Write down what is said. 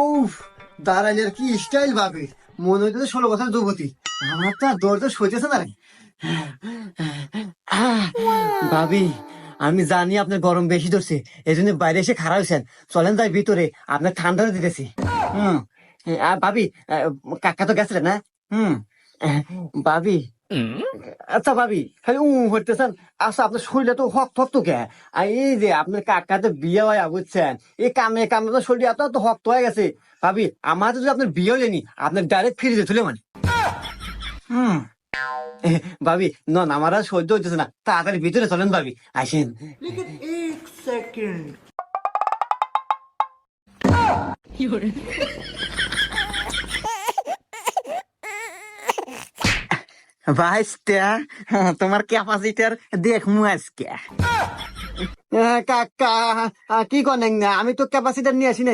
উফ, দাঁড়াইলের কি স্টাইল ভাবে, মনে হইতেছে 16 বছর যুবতী। আমার তো আর দৌড় সইতেছে না রে। ভাবি, আমি জানি আপনার গরম বেশি ধরছে, এই জন্য বাইরে এসে খাড়া হয়েছেন। চলেন যাই ভিতরে, আপনার ঠান্ডা দিতেছি। হুম। ভাবি, কাকা তো গেছিলেন না? হুম। ভাবি, আচ্ছা ভাবি, খালি হইতেছেন। আচ্ছা, আপনার শরীরে তো হক থক তো কে? আর এই যে আপনার কাকাতে বিয়ে হয় বুঝছেন, এই কামে কামে তো শরীর এত তো শক্ত হয়ে গেছে। ভাবি, আমার যদি আপনার বিয়ে হয়নি, আপনার ডাইরেক্ট ফিরে যেতে মানে। হুম। ভাবি, নন আমার আর সহ্য হইতেছে না, তাড়াতাড়ি ভিতরে চলেন ভাবি, আসেন। लेकिन एक सेकंड। ভাইস্তা, তোমার ক্যাপাসিটার দেখমু আজকে। কাকা, কি করেন না? আমি তো ক্যাপাসিটার নিয়ে আসি না।